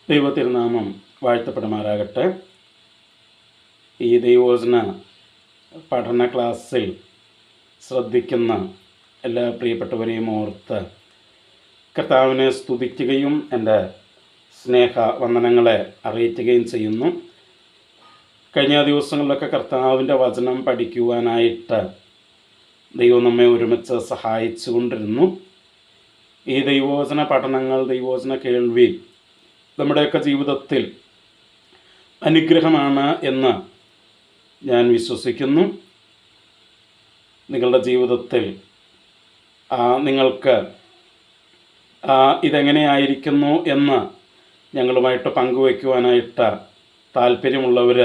ദൈവത്തിരുനാമം വാഴ്ത്തപ്പെടുമാറാകട്ടെ. ഈ ദൈവവചന പഠന ക്ലാസ്സിൽ ശ്രദ്ധിക്കുന്ന എല്ലാ പ്രിയപ്പെട്ടവരെയും ഓർത്ത് കർത്താവിനെ സ്തുതിക്കുകയും എൻ്റെ സ്നേഹവന്ദനങ്ങളെ അറിയിക്കുകയും ചെയ്യുന്നു. കഴിഞ്ഞ ദിവസങ്ങളിലൊക്കെ കർത്താവിൻ്റെ വചനം പഠിക്കുവാനായിട്ട് ദൈവം നമ്മെ ഒരുമിച്ച് സഹായിച്ചു കൊണ്ടിരുന്നു. ഈ ദൈവവചന പഠനങ്ങൾ, ദൈവവചന കേൾവി നമ്മുടെയൊക്കെ ജീവിതത്തിൽ അനുഗ്രഹമാണ് എന്ന് ഞാൻ വിശ്വസിക്കുന്നു. നിങ്ങളുടെ ജീവിതത്തിൽ നിങ്ങൾക്ക് ഇതെങ്ങനെയായിരിക്കുന്നു എന്ന് ഞങ്ങളുമായിട്ട് പങ്കുവയ്ക്കുവാനായിട്ട് താല്പര്യമുള്ളവർ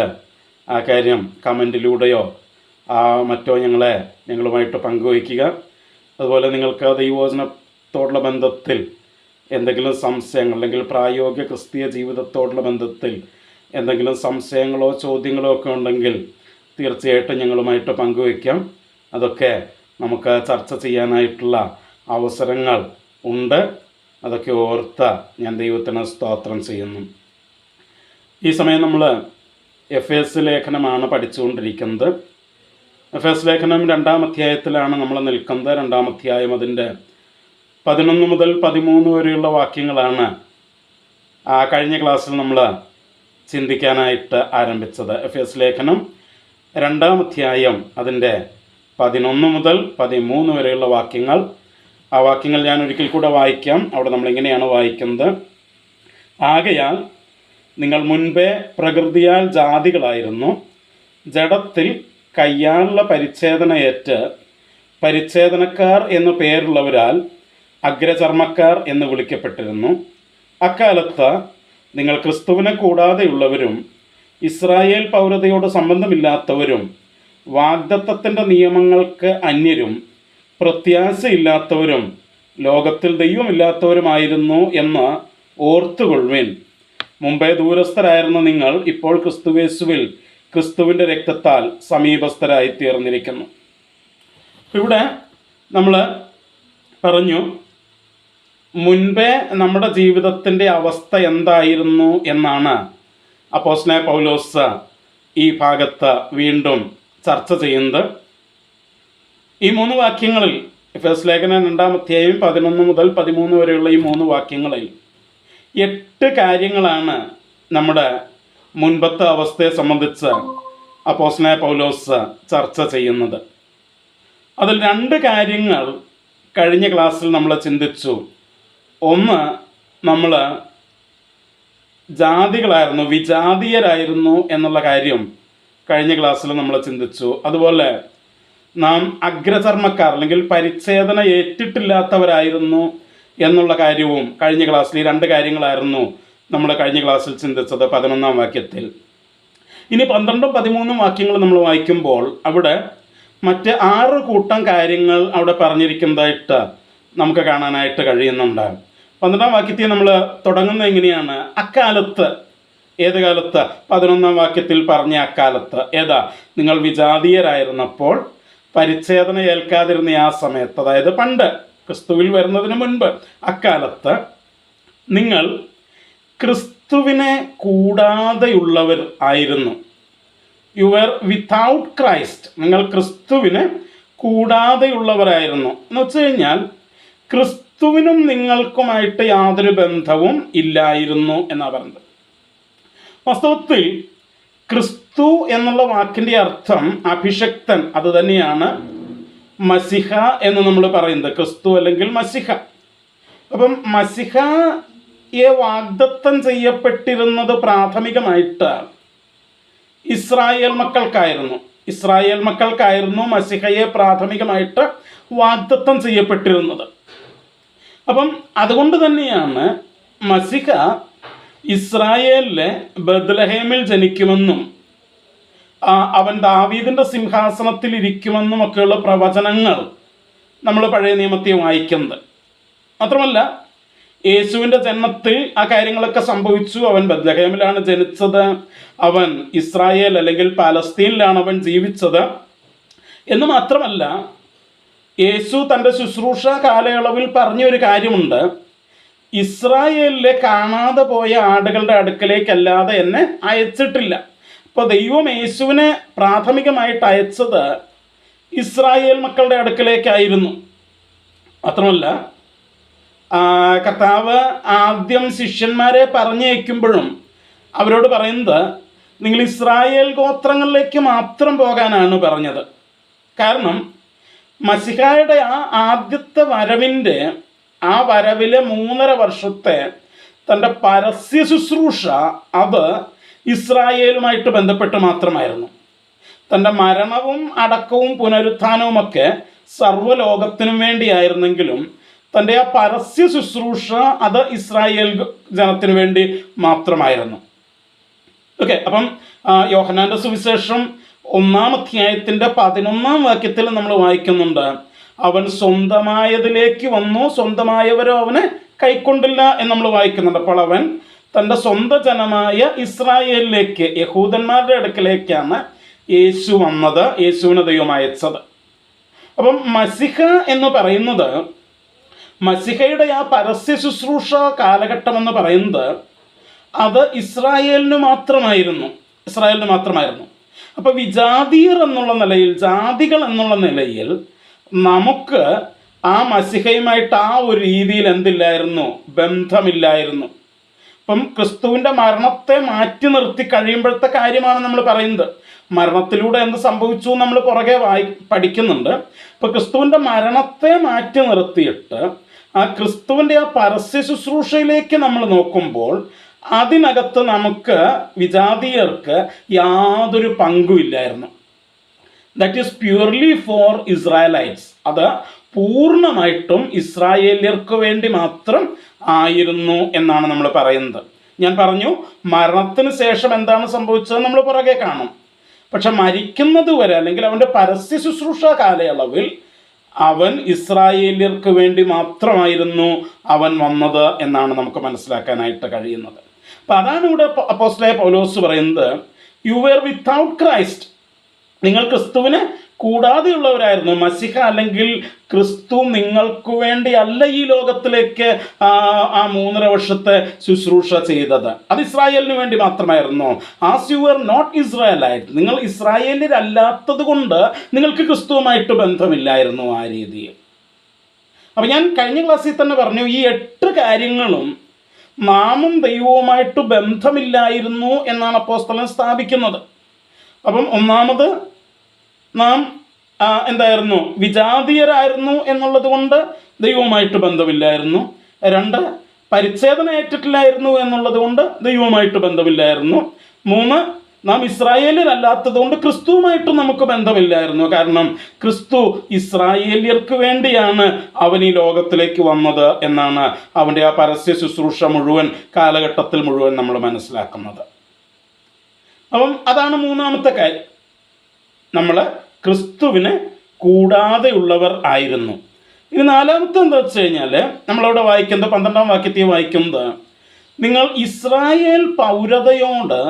ആ കാര്യം കമൻറ്റിലൂടെയോ മറ്റോ ഞങ്ങളുമായിട്ട് പങ്കുവയ്ക്കുക. അതുപോലെ നിങ്ങൾക്ക് ദൈവവചനത്തോടുള്ള ബന്ധത്തിൽ എന്തെങ്കിലും സംശയങ്ങൾ, അല്ലെങ്കിൽ പ്രായോഗിക ക്രിസ്തീയ ജീവിതത്തോടുള്ള ബന്ധത്തിൽ എന്തെങ്കിലും സംശയങ്ങളോ ചോദ്യങ്ങളോ ഒക്കെ ഉണ്ടെങ്കിൽ തീർച്ചയായിട്ടും ഞങ്ങളുമായിട്ട് പങ്കുവയ്ക്കാം. അതൊക്കെ നമുക്ക് ചർച്ച ചെയ്യാനായിട്ടുള്ള അവസരങ്ങൾ ഉണ്ട്. അതൊക്കെ ഓർത്ത് ഞാൻ ദൈവത്തിന് സ്തോത്രം ചെയ്യുന്നു. ഈ സമയം നമ്മൾ എഫേസ് ലേഖനമാണ് പഠിച്ചുകൊണ്ടിരിക്കുന്നത്. എഫേസ് ലേഖനം 2-ാം അധ്യായത്തിലാണ് നമ്മൾ നിൽക്കുന്നത്. 2-ാം അധ്യായം അതിൻ്റെ 11 മുതൽ 13 വരെയുള്ള വാക്യങ്ങളാണ് കഴിഞ്ഞ ക്ലാസ്സിൽ നമ്മൾ ചിന്തിക്കാനായിട്ട് ആരംഭിച്ചത്. എഫേസ് ലേഖനം 2-ാം അധ്യായം അതിൻ്റെ 11 മുതൽ 13 വരെയുള്ള വാക്യങ്ങൾ. ആ വാക്യങ്ങൾ ഞാൻ ഒരിക്കൽ കൂടെ വായിക്കാം. അവിടെ നമ്മളിങ്ങനെയാണ് വായിക്കുന്നത്: ആകയാൽ നിങ്ങൾ മുൻപേ പ്രകൃതിയാൽ ജാതികളായിരുന്നു, ജഡത്തിൽ കയ്യാലുള്ള പരിച്ഛേദനയേറ്റ് പരിച്ഛേദനക്കാർ എന്നു പേരുള്ളവരാൽ അഗ്രചർമ്മക്കാർ എന്ന് വിളിക്കപ്പെട്ടിരുന്നു. അക്കാലത്ത് നിങ്ങൾ ക്രിസ്തുവിനെ കൂടാതെയുള്ളവരും ഇസ്രായേൽ പൗരതയോട് സംബന്ധമില്ലാത്തവരും വാഗ്ദത്തത്തിൻ്റെ നിയമങ്ങൾക്ക് അന്യരും പ്രത്യാശയില്ലാത്തവരും ലോകത്തിൽ ദൈവമില്ലാത്തവരുമായിരുന്നു എന്ന് ഓർത്തുകൊള്ളുവിൻ. മുമ്പേ ദൂരസ്ഥരായിരുന്ന നിങ്ങൾ ഇപ്പോൾ ക്രിസ്തുവേശുവിൽ ക്രിസ്തുവിൻ്റെ രക്തത്താൽ സമീപസ്ഥരായി തീർന്നിരിക്കുന്നു. ഇവിടെ നമ്മൾ പറഞ്ഞു, മുൻപേ നമ്മുടെ ജീവിതത്തിൻ്റെ അവസ്ഥ എന്തായിരുന്നു എന്നാണ് അപ്പോസ്തലനായ പൗലോസ് ഈ ഭാഗത്ത് വീണ്ടും ചർച്ച ചെയ്യുന്നത്. ഈ 3 വാക്യങ്ങളിൽ, എഫേസ് ലേഖനം 2-ാം അധ്യായം 11 മുതൽ 13 വരെയുള്ള ഈ 3 വാക്യങ്ങളിൽ 8 കാര്യങ്ങളാണ് നമ്മുടെ മുൻപത്തെ അവസ്ഥയെ സംബന്ധിച്ച് അപ്പോസ്തലനായ പൗലോസ് ചർച്ച ചെയ്യുന്നത്. അതിൽ 2 കാര്യങ്ങൾ കഴിഞ്ഞ ക്ലാസ്സിൽ നമ്മൾ ചിന്തിച്ചു. ഒന്ന്, നമ്മൾ ജാതികളായിരുന്നു, വിജാതീയരായിരുന്നു എന്നുള്ള കാര്യം കഴിഞ്ഞ ക്ലാസ്സിൽ നമ്മൾ ചിന്തിച്ചു. അതുപോലെ നാം അഗ്രചർമ്മക്കാർ അല്ലെങ്കിൽ പരിച്ഛേദന ഏറ്റിട്ടില്ലാത്തവരായിരുന്നു എന്നുള്ള കാര്യവും കഴിഞ്ഞ ക്ലാസ്സിൽ, ഈ 2 കാര്യങ്ങളായിരുന്നു നമ്മൾ കഴിഞ്ഞ ക്ലാസ്സിൽ ചിന്തിച്ചത് 11-ാം വാക്യത്തിൽ. ഇനി 12-ഉം 13-ഉം വാക്യങ്ങൾ നമ്മൾ വായിക്കുമ്പോൾ അവിടെ മറ്റ് 6 കൂട്ടം കാര്യങ്ങൾ അവിടെ പറഞ്ഞിരിക്കുന്നതായിട്ട് നമുക്ക് കാണാനായിട്ട് കഴിയുന്നുണ്ട്. 12-ാം വാക്യത്തിൽ നമ്മൾ തുടങ്ങുന്നത് എങ്ങനെയാണ്? അക്കാലത്ത്. ഏത് കാലത്ത്? 11-ാം വാക്യത്തിൽ പറഞ്ഞ അക്കാലത്ത്. ഏതാ? നിങ്ങൾ വിജാതീയരായിരുന്നപ്പോൾ, പരിച്ഛേദന ഏൽക്കാതിരുന്ന ആ സമയത്ത്, അതായത് പണ്ട്, ക്രിസ്തുവിൽ വരുന്നതിന് മുൻപ്, അക്കാലത്ത് നിങ്ങൾ ക്രിസ്തുവിനെ കൂടാതെയുള്ളവർ ആയിരുന്നു. You were without Christ. നിങ്ങൾ ക്രിസ്തുവിനെ കൂടാതെയുള്ളവരായിരുന്നു എന്ന് വെച്ച് കഴിഞ്ഞാൽ ക്രിസ്തുവിനും നിങ്ങൾക്കുമായിട്ട് യാതൊരു ബന്ധവും ഇല്ലായിരുന്നു എന്നാണ് പറഞ്ഞത്. വാസ്തവത്തിൽ ക്രിസ്തു എന്നുള്ള വാക്കിൻ്റെ അർത്ഥം അഭിഷക്തൻ. അത് തന്നെയാണ് മസിഹ എന്ന് നമ്മൾ പറയുന്നത്. ക്രിസ്തു അല്ലെങ്കിൽ മസിഹ. അപ്പം മസിഹയെ വാഗ്ദത്തം ചെയ്യപ്പെട്ടിരുന്നത് പ്രാഥമികമായിട്ട് ഇസ്രായേൽ മക്കൾക്കായിരുന്നു മസിഹയെ പ്രാഥമികമായിട്ട് വാഗ്ദത്തം ചെയ്യപ്പെട്ടിരുന്നത്. അപ്പം അതുകൊണ്ട് തന്നെയാണ് മസിഹ ഇസ്രായേലിലെ ബത്ലഹേമിൽ ജനിക്കുമെന്നും അവൻ ദാവീദിൻ്റെ സിംഹാസനത്തിൽ ഇരിക്കുമെന്നും ഒക്കെയുള്ള പ്രവചനങ്ങൾ നമ്മൾ പഴയ നിയമത്തിൽ വായിക്കുന്നത്. മാത്രമല്ല, യേശുവിൻ്റെ ജന്മത്തിൽ ആ കാര്യങ്ങളൊക്കെ സംഭവിച്ചു. അവൻ ബത്ലഹേമിലാണ് ജനിച്ചത്, അവൻ ഇസ്രായേൽ അല്ലെങ്കിൽ പാലസ്തീനിലാണ് അവൻ ജീവിച്ചത് എന്ന് മാത്രമല്ല, യേശു തൻ്റെ ശുശ്രൂഷ കാലയളവിൽ പറഞ്ഞൊരു കാര്യമുണ്ട്: ഇസ്രായേലിലെ കാണാതെ പോയ ആടുകളുടെ അടുക്കലേക്കല്ലാതെ എന്നെ അയച്ചിട്ടില്ല. അപ്പോൾ ദൈവം യേശുവിനെ പ്രാഥമികമായിട്ട് അയച്ചത് ഇസ്രായേൽ മക്കളുടെ അടുക്കലേക്കായിരുന്നു. മാത്രമല്ല, കർത്താവ് ആദ്യം ശിഷ്യന്മാരെ പറഞ്ഞയക്കുമ്പോഴും അവരോട് പറയുന്നത് നിങ്ങൾ ഇസ്രായേൽ ഗോത്രങ്ങളിലേക്ക് മാത്രം പോകാനാണ് പറഞ്ഞത്. കാരണം മശിഹായുടെ ആ ആദ്യത്തെ വരവിൻ്റെ ആ വരവിലെ 3.5 വർഷത്തെ തൻ്റെ പരസ്യ ശുശ്രൂഷ അത് ഇസ്രായേലുമായിട്ട് ബന്ധപ്പെട്ട് മാത്രമായിരുന്നു. തൻ്റെ മരണവും അടക്കവും പുനരുത്ഥാനവുമൊക്കെ സർവ്വലോകത്തിനും വേണ്ടിയായിരുന്നെങ്കിലും തൻ്റെ ആ പരസ്യ ശുശ്രൂഷ അത് ഇസ്രായേൽ ജനത്തിനു വേണ്ടി മാത്രമായിരുന്നു. ഓക്കെ, അപ്പം യോഹന്നാൻ്റെ സുവിശേഷം 1-ാം അധ്യായത്തിൻ്റെ 11-ാം വാക്യത്തിൽ നമ്മൾ വായിക്കുന്നുണ്ട്, അവൻ സ്വന്തമായതിലേക്ക് വന്നു, സ്വന്തമായവരോ അവനെ കൈക്കൊണ്ടില്ല എന്ന് നമ്മൾ വായിക്കുന്നുണ്ട്. അപ്പോൾ അവൻ തൻ്റെ സ്വന്തം ജനമായ ഇസ്രായേലിലേക്ക്, യഹൂദന്മാരുടെ അടുക്കലേക്കാണ് യേശു വന്നത്, യേശുവിനെ ദൈവം അയച്ചത്. അപ്പം മസിഹ എന്ന് പറയുന്നത്, മസിഹയുടെ ആ പരസ്യ ശുശ്രൂഷ കാലഘട്ടം എന്ന് പറയുന്നത് അത് ഇസ്രായേലിന് മാത്രമായിരുന്നു. അപ്പോൾ വിജാതീയർ എന്നുള്ള നിലയിൽ, ജാതികൾ എന്നുള്ള നിലയിൽ നമുക്ക് ആ മസിഹയുമായിട്ട് ആ ഒരു രീതിയിൽ എന്തില്ലായിരുന്നു, ബന്ധമില്ലായിരുന്നു. അപ്പം ക്രിസ്തുവിൻ്റെ മരണത്തെ മാറ്റി നിർത്തി കഴിയുമ്പോഴത്തെ കാര്യമാണ് നമ്മൾ പറയുന്നത്. മരണത്തിലൂടെ എന്ത് സംഭവിച്ചു നമ്മൾ പുറകെ പഠിക്കുന്നുണ്ട്. അപ്പോൾ ക്രിസ്തുവിൻ്റെ മരണത്തെ മാറ്റി നിർത്തിയിട്ട് ആ ക്രിസ്തുവിൻ്റെ ആ പരസ്യ ശുശ്രൂഷയിലേക്ക് നമ്മൾ നോക്കുമ്പോൾ അതിനകത്ത് നമുക്ക് വിജാതീയർക്ക് യാതൊരു പങ്കുമില്ലായിരുന്നു. That is purely for Israelites. അത് പൂർണ്ണമായിട്ടും ഇസ്രായേലിയർക്ക് വേണ്ടി മാത്രം ആയിരുന്നു എന്നാണ് നമ്മൾ പറയുന്നത്. ഞാൻ പറഞ്ഞു, മരണത്തിന് ശേഷം എന്താണ് സംഭവിച്ചത് നമ്മൾ പുറകെ കാണും. പക്ഷെ മരിക്കുന്നത് വരെ, അല്ലെങ്കിൽ അവൻ്റെ പരസ്യ ശുശ്രൂഷ കാലയളവിൽ അവൻ ഇസ്രായേലിയർക്ക് വേണ്ടി മാത്രമായിരുന്നു അവൻ വന്നത് എന്നാണ് നമുക്ക് മനസ്സിലാക്കാനായിട്ട് കഴിയുന്നത്. അപ്പം അതാണ് ഇവിടെ അപ്പോസ്തലനായ പൗലോസ് പറയുന്നത്, യു വെർ വിത്തൗട്ട് ക്രൈസ്റ്റ്, നിങ്ങൾ ക്രിസ്തുവിനെ കൂടാതെയുള്ളവരായിരുന്നു. മസിഹ അല്ലെങ്കിൽ ക്രിസ്തു നിങ്ങൾക്ക് വേണ്ടി അല്ല ഈ ലോകത്തിലേക്ക് ആ 3.5 വർഷത്തെ ശുശ്രൂഷ ചെയ്തത്. അത് ഇസ്രായേലിന് വേണ്ടി മാത്രമായിരുന്നു. As you are not Israelite, നിങ്ങൾ ഇസ്രായേലിലല്ലാത്തത് കൊണ്ട് നിങ്ങൾക്ക് ക്രിസ്തുവുമായിട്ട് ബന്ധമില്ലായിരുന്നു ആ രീതിയിൽ. അപ്പം ഞാൻ കഴിഞ്ഞ ക്ലാസ്സിൽ തന്നെ പറഞ്ഞു, ഈ 8 കാര്യങ്ങളും നാമും ദൈവവുമായിട്ട് ബന്ധമില്ലായിരുന്നു എന്നാണ് അപ്പോസ്തലൻ സ്ഥാപിക്കുന്നത്. അപ്പം ഒന്നാമത്, നാം എന്തായിരുന്നു, വിജാതീയരായിരുന്നു എന്നുള്ളത് കൊണ്ട് ദൈവവുമായിട്ട് ബന്ധമില്ലായിരുന്നു. 2, പരിച്ഛേദന ഏറ്റിട്ടില്ലായിരുന്നു എന്നുള്ളത് കൊണ്ട് ദൈവവുമായിട്ട് ബന്ധമില്ലായിരുന്നു. 3, നാം ഇസ്രായേലിലല്ലാത്തത് കൊണ്ട് ക്രിസ്തുവുമായിട്ടും നമുക്ക് ബന്ധമില്ലായിരുന്നു. കാരണം ക്രിസ്തു ഇസ്രായേലിയർക്ക് വേണ്ടിയാണ് അവൻ ഈ ലോകത്തിലേക്ക് വന്നത് എന്നാണ് അവൻ്റെ ആ പരസ്യ ശുശ്രൂഷ മുഴുവൻ കാലഘട്ടത്തിൽ മുഴുവൻ നമ്മൾ മനസ്സിലാക്കുന്നത്. അപ്പം അതാണ് 3-ാമത്തെ കാര്യം, നമ്മൾ ക്രിസ്തുവിനെ കൂടാതെയുള്ളവർ ആയിരുന്നു. ഇനി 4-ാമത്തെ എന്താ വെച്ച് കഴിഞ്ഞാൽ, നമ്മളവിടെ വായിക്കുന്നത് 12-ാം വാക്യത്തിൽ വായിക്കുന്നത്, നിങ്ങൾ ഇസ്രായേൽ പൗരതയോട്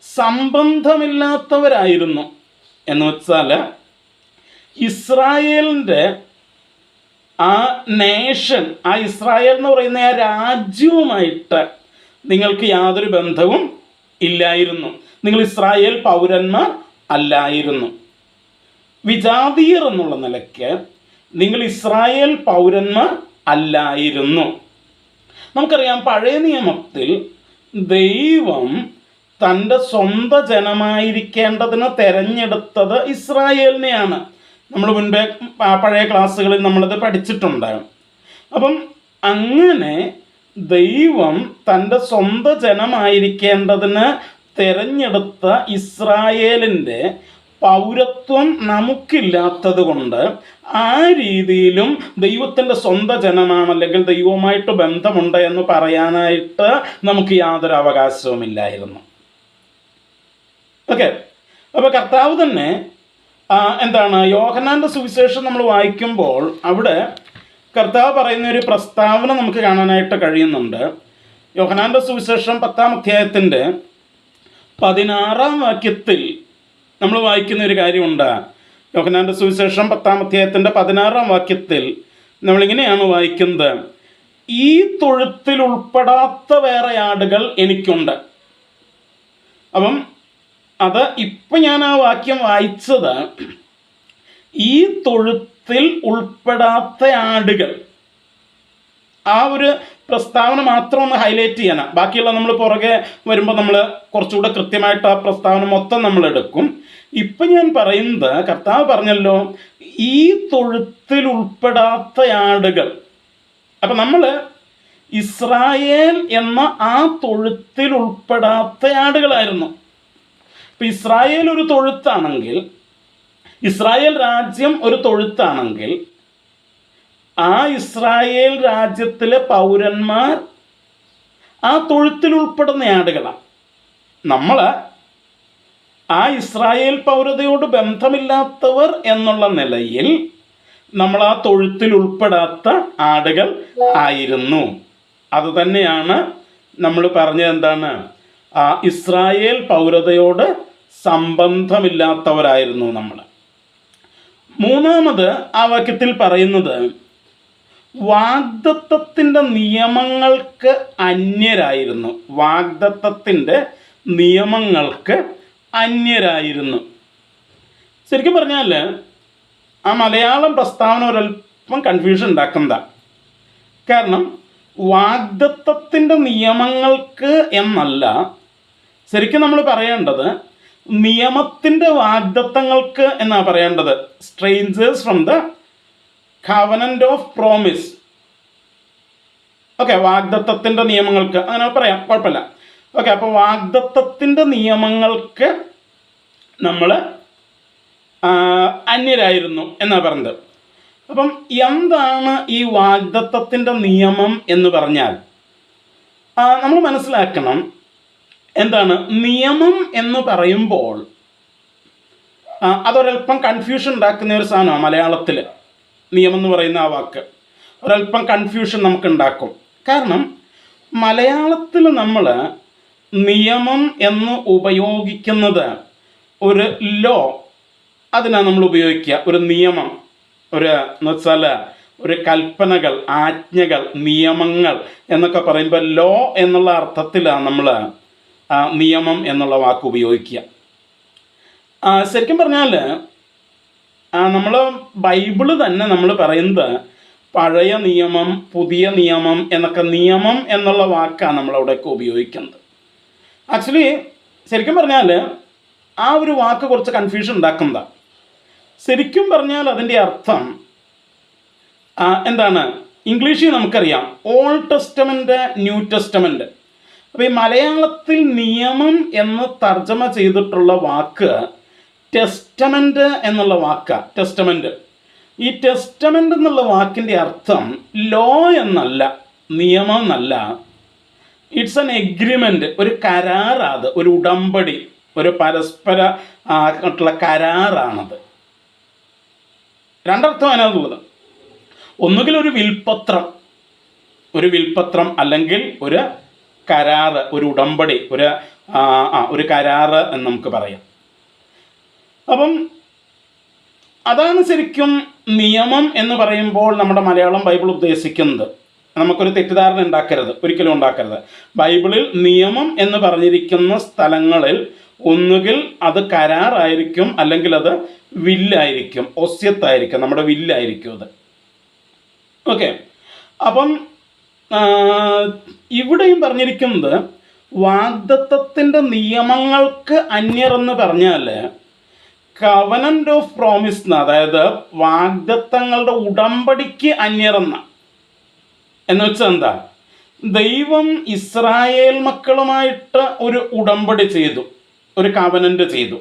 സംബന്ധമില്ലാത്തവരായിരുന്നു എന്ന് വെച്ചാൽ ഇസ്രായേലിൻ്റെ ആ നേഷൻ, ആ ഇസ്രായേൽ എന്ന് പറയുന്ന ആ രാജ്യവുമായിട്ട് നിങ്ങൾക്ക് യാതൊരു ബന്ധവും ഇല്ലായിരുന്നു. നിങ്ങൾ ഇസ്രായേൽ പൗരന്മാർ അല്ലായിരുന്നു. വിജാതീയർ എന്നുള്ള നിലയ്ക്ക് നിങ്ങൾ ഇസ്രായേൽ പൗരന്മാർ അല്ലായിരുന്നു. നമുക്കറിയാം, പഴയ നിയമത്തിൽ ദൈവം തൻ്റെ സ്വന്തം ജനമായിരിക്കേണ്ടതിന് തിരഞ്ഞെടുത്തത് ഇസ്രായേലിനെയാണ്. നമ്മൾ മുൻപേ പഴയ ക്ലാസ്സുകളിൽ നമ്മളത് പഠിച്ചിട്ടുണ്ട്. അപ്പം അങ്ങനെ ദൈവം തൻ്റെ സ്വന്തം ജനമായിരിക്കേണ്ടതിന് തിരഞ്ഞെടുത്ത ഇസ്രായേലിൻ്റെ പൗരത്വം നമുക്കില്ലാത്തത് കൊണ്ട് ആ രീതിയിലും ദൈവത്തിൻ്റെ സ്വന്തം ജനമാണ്, അല്ലെങ്കിൽ ദൈവവുമായിട്ട് ബന്ധമുണ്ട് എന്ന് പറയാനായിട്ട് നമുക്ക് യാതൊരു അവകാശവുമില്ലായിരുന്നു. ഓക്കെ, അപ്പോൾ കർത്താവ് തന്നെ എന്താണ്, യോഹന്നാൻ്റെ സുവിശേഷം നമ്മൾ വായിക്കുമ്പോൾ അവിടെ കർത്താവ് പറയുന്ന ഒരു പ്രസ്താവന നമുക്ക് കാണാനായിട്ട് കഴിയുന്നുണ്ട്. യോഹന്നാൻ്റെ സുവിശേഷം 10-ാം അധ്യായത്തിൻ്റെ 16-ാം വാക്യത്തിൽ നമ്മൾ വായിക്കുന്ന ഒരു കാര്യമുണ്ട്. യോഹന്നാൻ്റെ സുവിശേഷം 10-ാം അധ്യായത്തിൻ്റെ 16-ാം വാക്യത്തിൽ നമ്മളിങ്ങനെയാണ് വായിക്കുന്നത്, ഈ തൊഴുത്തിൽ ഉൾപ്പെടാത്ത വേറെ ആടുകൾ എനിക്കുണ്ട്. അപ്പം അത് ഇപ്പം ഞാൻ ആ വാക്യം വായിച്ചത് ഈ തൊഴുത്തിൽ ഉൾപ്പെടാത്ത ആടുകൾ, ആ ഒരു പ്രസ്താവന മാത്രം ഒന്ന് ഹൈലൈറ്റ് ചെയ്യാനാണ്. ബാക്കിയുള്ള നമ്മൾ പുറകെ വരുമ്പോൾ നമ്മൾ കുറച്ചുകൂടെ കൃത്യമായിട്ട് ആ പ്രസ്താവന മൊത്തം നമ്മൾ എടുക്കും. ഇപ്പം ഞാൻ പറയുന്നത്, കർത്താവ് പറഞ്ഞല്ലോ ഈ തൊഴുത്തിൽ ഉൾപ്പെടാത്ത ആടുകൾ. അപ്പം നമ്മൾ ഇസ്രായേൽ എന്ന ആ തൊഴുത്തിൽ ഉൾപ്പെടാത്ത ആടുകളായിരുന്നു. ഇപ്പം ഇസ്രായേൽ ഒരു തൊഴുത്താണെങ്കിൽ, ഇസ്രായേൽ രാജ്യം ഒരു തൊഴുത്താണെങ്കിൽ, ആ ഇസ്രായേൽ രാജ്യത്തിലെ പൗരന്മാർ ആ തൊഴുത്തിൽ ഉൾപ്പെടുന്ന ആടുകളാണ്. നമ്മൾ ആ ഇസ്രായേൽ പൗരതയോട് ബന്ധമില്ലാത്തവർ എന്നുള്ള നിലയിൽ നമ്മൾ ആ തൊഴുത്തിൽ ഉൾപ്പെടാത്ത ആടുകൾ ആയിരുന്നു. അതുതന്നെയാണ് നമ്മൾ പറഞ്ഞത്. എന്താണ്? ആ ഇസ്രായേൽ പൗരതയോട് സംബന്ധമില്ലാത്തവരായിരുന്നു നമ്മൾ. മൂന്നാമത് ആ വാക്യത്തിൽ പറയുന്നത് വാഗ്ദത്തത്തിൻ്റെ നിയമങ്ങൾക്ക് അന്യരായിരുന്നു. വാഗ്ദത്തത്തിൻ്റെ നിയമങ്ങൾക്ക് അന്യരായിരുന്നു. ശരിക്കും പറഞ്ഞാൽ ആ മലയാളം പ്രസ്താവന ഒരല്പം കൺഫ്യൂഷൻ ഉണ്ടാക്കുന്നതാണ്. കാരണം വാഗ്ദത്തത്തിൻ്റെ നിയമങ്ങൾക്ക് എന്നല്ല ശരിക്കും നമ്മൾ പറയേണ്ടത്, നിയമത്തിൻ്റെ വാഗ്ദത്തങ്ങൾക്ക് എന്നാണ് പറയേണ്ടത്. Strangers from the covenant of promise. Okay, വാഗ്ദത്തത്തിൻ്റെ നിയമങ്ങൾക്ക് അങ്ങനെ പറയാം, കുഴപ്പമില്ല. ഓക്കെ, അപ്പോൾ വാഗ്ദത്തത്തിൻ്റെ നിയമങ്ങൾക്ക് നമ്മൾ അന്യരായിരുന്നു എന്നാണ് പറഞ്ഞത്. അപ്പം എന്താണ് ഈ വാഗ്ദത്തത്തിൻ്റെ നിയമം എന്ന് പറഞ്ഞാൽ നമ്മൾ മനസ്സിലാക്കണം. എന്താണ് നിയമം എന്ന് പറയുമ്പോൾ അതൊരല്പം കൺഫ്യൂഷൻ ഉണ്ടാക്കുന്ന ഒരു സാധനമാണ്. മലയാളത്തിൽ നിയമം എന്ന് പറയുന്ന ആ വാക്ക് ഒരല്പം കൺഫ്യൂഷൻ നമുക്ക് ഉണ്ടാക്കും. കാരണം മലയാളത്തിൽ നമ്മൾ നിയമം എന്ന് ഉപയോഗിക്കുന്നത് ഒരു ലോ, അതിനാണ് നമ്മൾ ഉപയോഗിക്കുക. ഒരു നിയമം, എന്ന് വെച്ചാൽ ഒരു കൽപ്പനകൾ, ആജ്ഞകൾ, നിയമങ്ങൾ എന്നൊക്കെ പറയുമ്പോൾ ലോ എന്നുള്ള അർത്ഥത്തിലാണ് നമ്മൾ നിയമം എന്നുള്ള വാക്ക് ഉപയോഗിക്കുക. ശരിക്കും പറഞ്ഞാൽ നമ്മൾ ബൈബിള് തന്നെ നമ്മൾ പറയുന്നത് പഴയ നിയമം, പുതിയ നിയമം എന്നൊക്കെ, നിയമം എന്നുള്ള വാക്കാണ് നമ്മളവിടെയൊക്കെ ഉപയോഗിക്കുന്നത്. ആക്ച്വലി ശരിക്കും പറഞ്ഞാൽ ആ ഒരു വാക്ക് കുറച്ച് കൺഫ്യൂഷൻ ഉണ്ടാക്കുന്നതാണ്. ശരിക്കും പറഞ്ഞാൽ അതിൻ്റെ അർത്ഥം എന്താണ്? ഇംഗ്ലീഷിൽ നമുക്കറിയാം ഓൾഡ് ടെസ്റ്റമെൻ്റ്, ന്യൂ ടെസ്റ്റമെൻ്റ്. അപ്പോൾ ഈ മലയാളത്തിൽ നിയമം എന്ന് തർജ്ജമ ചെയ്തിട്ടുള്ള വാക്ക് ടെസ്റ്റമെൻ്റ് എന്നുള്ള വാക്കാണ്. ടെസ്റ്റമെൻ്റ്, ഈ ടെസ്റ്റമെൻ്റ് എന്നുള്ള വാക്കിൻ്റെ അർത്ഥം ലോ എന്നല്ല, നിയമം എന്നല്ല. ഇറ്റ്സ് ആൻ എഗ്രിമെൻ്റ്, ഒരു കരാറാത്, ഒരു ഉടമ്പടി, ഒരു പരസ്പര ആയിട്ടുള്ള കരാറാണത്. രണ്ടർത്ഥം അതിനകത്തുള്ളത്. ഒന്നുകിൽ ഒരു വിൽപ്പത്രം, അല്ലെങ്കിൽ ഒരു കരാറ്, ഒരു ഉടമ്പടി, ഒരു കരാറ് എന്ന് നമുക്ക് പറയാം. അപ്പം അതാണ് ശരിക്കും നിയമം എന്ന് പറയുമ്പോൾ നമ്മുടെ മലയാളം ബൈബിൾ ഉദ്ദേശിക്കുന്നത്. നമുക്കൊരു തെറ്റിദ്ധാരണ ഉണ്ടാക്കരുത്, ഒരിക്കലും ഉണ്ടാക്കരുത്. ബൈബിളിൽ നിയമം എന്ന് പറഞ്ഞിരിക്കുന്ന സ്ഥലങ്ങളിൽ ഒന്നുകിൽ അത് കരാറായിരിക്കും, അല്ലെങ്കിൽ അത് വില്ലായിരിക്കും, ഒസ്യത്തായിരിക്കും, നമ്മുടെ വില്ലായിരിക്കും അത്. ഓക്കെ, അപ്പം ഇവിടെയും പറഞ്ഞിരിക്കുന്നത് വാഗ്ദത്തത്തിൻ്റെ നിയമങ്ങൾക്ക് അന്യരെന്ന് പറഞ്ഞാൽ കവനന്റ് ഓഫ് പ്രോമിസ്, അതായത് വാഗ്ദത്തങ്ങളുടെ ഉടമ്പടിക്ക് അന്യരെന്ന. എന്ന് വെച്ചാൽ എന്താ? ദൈവം ഇസ്രായേൽ മക്കളുമായിട്ട് ഒരു ഉടമ്പടി ചെയ്തു, ഒരു കവനന്റ് ചെയ്തു.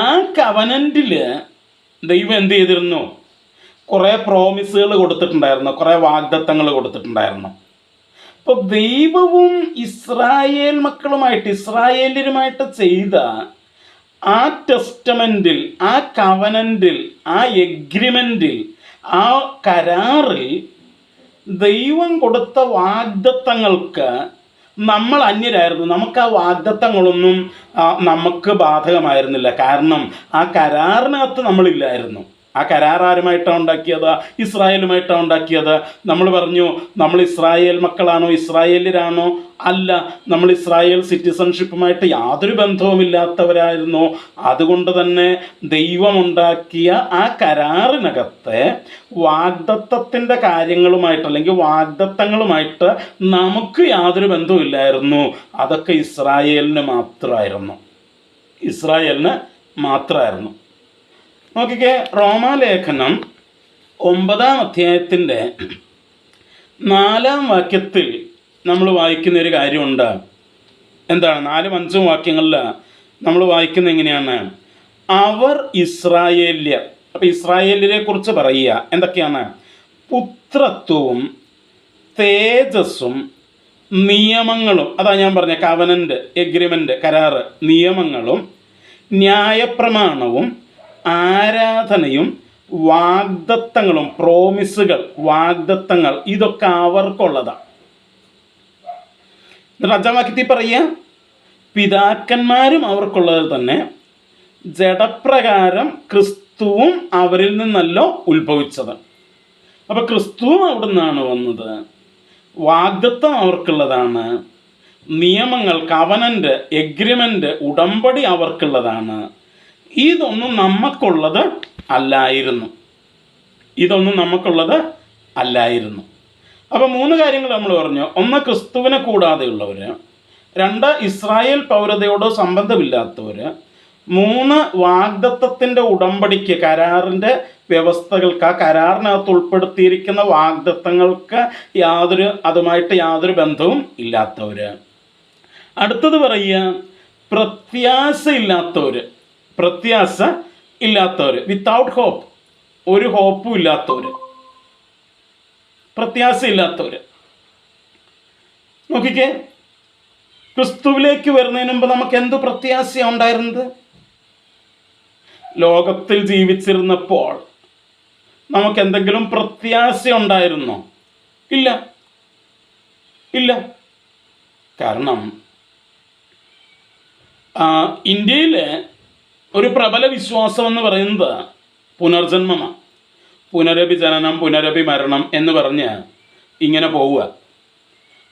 ആ കവനന്റിൽ ദൈവം എന്ത് ചെയ്തിരുന്നു? കുറേ പ്രോമിസുകൾ കൊടുത്തിട്ടുണ്ടായിരുന്നു, കുറേ വാഗ്ദത്തങ്ങൾ കൊടുത്തിട്ടുണ്ടായിരുന്നു. അപ്പോൾ ദൈവവും ഇസ്രായേൽ മക്കളുമായിട്ട്, ഇസ്രായേലിനുമായിട്ട് ചെയ്ത ആ ടെസ്റ്റമെൻറ്റിൽ, ആ കവനന്റിൽ, ആ എഗ്രിമെൻറ്റിൽ, ആ കരാറിൽ ദൈവം കൊടുത്ത വാഗ്ദത്തങ്ങൾക്ക് നമ്മൾ അന്യരായിരുന്നു. നമുക്ക് ആ വാഗ്ദത്തങ്ങളൊന്നും നമുക്ക് ബാധകമായിരുന്നില്ല. കാരണം ആ കരാറിനകത്ത് നമ്മളില്ലായിരുന്നു. ആ കരാർ ആരുമായിട്ടാണ് ഉണ്ടാക്കിയത്? ഇസ്രായേലുമായിട്ടാണ് ഉണ്ടാക്കിയത്. നമ്മൾ പറഞ്ഞു നമ്മൾ ഇസ്രായേൽ മക്കളാണോ, ഇസ്രായേലിയരാണോ? അല്ല, നമ്മൾ ഇസ്രായേൽ സിറ്റിസൺഷിപ്പുമായിട്ട് യാതൊരു ബന്ധവുമില്ലാത്തവരായിരുന്നു. അതുകൊണ്ട് തന്നെ ദൈവമുണ്ടാക്കിയ ആ കരാറിനകത്തെ വാഗ്ദത്തത്തിൻ്റെ കാര്യങ്ങളുമായിട്ട് അല്ലെങ്കിൽ വാഗ്ദത്തങ്ങളുമായിട്ട് നമുക്ക് യാതൊരു ബന്ധവുമില്ലായിരുന്നു. അതൊക്കെ ഇസ്രായേലിന് മാത്രമായിരുന്നു. നോക്കിക്കേ, റോമാലേഖനം 9-ാം അധ്യായത്തിൻ്റെ 4-ാം വാക്യത്തിൽ നമ്മൾ വായിക്കുന്നൊരു കാര്യമുണ്ട്. എന്താണ്? 4-5 വാക്യങ്ങളിൽ നമ്മൾ വായിക്കുന്നത് എങ്ങനെയാണ്? അവർ ഇസ്രായേല്യർ. അപ്പം ഇസ്രായേലിനെ കുറിച്ച് പറയുക എന്തൊക്കെയാണ്? പുത്രത്വവും തേജസ്സും നിയമങ്ങളും, അതാ ഞാൻ പറഞ്ഞ കവനൻ്റ്, എഗ്രിമെൻ്റ്, കരാറ്, നിയമങ്ങളും ന്യായപ്രമാണവും ആരാധനയും വാഗ്ദത്തങ്ങളും, പ്രോമിസുകൾ, വാഗ്ദത്തങ്ങൾ, ഇതൊക്കെ അവർക്കുള്ളതാണ്. എന്നിട്ട് 5-ാം വാക്യത്തിൽ പറയുക, പിതാക്കന്മാരും അവർക്കുള്ളത് തന്നെ, ജഡപ്രകാരം ക്രിസ്തുവും അവരിൽ നിന്നല്ലോ ഉത്ഭവിച്ചത്. അപ്പോൾ ക്രിസ്തുവും അവിടെ നിന്നാണ് വന്നത്. വാഗ്ദത്തം അവർക്കുള്ളതാണ്. നിയമങ്ങൾ, കവനൻ്റ്, എഗ്രിമെൻ്റ്, ഉടമ്പടി അവർക്കുള്ളതാണ്. ഇതൊന്നും നമുക്കുള്ളത് അല്ലായിരുന്നു. അപ്പോൾ 3 കാര്യങ്ങൾ നമ്മൾ പറഞ്ഞു. 1, ക്രിസ്തുവിനെ കൂടാതെയുള്ളവർ. 2, ഇസ്രായേൽ പൗരതയോടോ സംബന്ധമില്ലാത്തവർ. 3, വാഗ്ദത്തത്തിൻ്റെ ഉടമ്പടിക്ക്, കരാറിൻ്റെ വ്യവസ്ഥകൾക്ക്, ആ കരാറിനകത്ത് ഉൾപ്പെടുത്തിയിരിക്കുന്ന വാഗ്ദത്തങ്ങൾക്ക് അതുമായിട്ട് യാതൊരു ബന്ധവും ഇല്ലാത്തവർ. അടുത്തത് പറയുക, പ്രത്യാശ ഇല്ലാത്തവർ, വിത്തൗട്ട് ഹോപ്പ്, ഒരു ഹോപ്പും ഇല്ലാത്തവർ, പ്രത്യാശ ഇല്ലാത്തവർ. നോക്കിക്കേ, ക്രിസ്തുവിലേക്ക് വരുന്നതിന് മുമ്പ് നമുക്ക് എന്ത് പ്രത്യാശയാണ് ഉണ്ടായിരുന്നത്? ലോകത്തിൽ ജീവിച്ചിരുന്നപ്പോൾ നമുക്ക് എന്തെങ്കിലും പ്രത്യാശ ഉണ്ടായിരുന്നോ? ഇല്ല. കാരണം ഇന്ത്യയിലെ ഒരു പ്രബല വിശ്വാസം എന്ന് പറയുന്നത് പുനർജന്മമാണ്. പുനരഭി ജനനം, പുനരഭി മരണം എന്ന് പറഞ്ഞ് ഇങ്ങനെ പോവുക.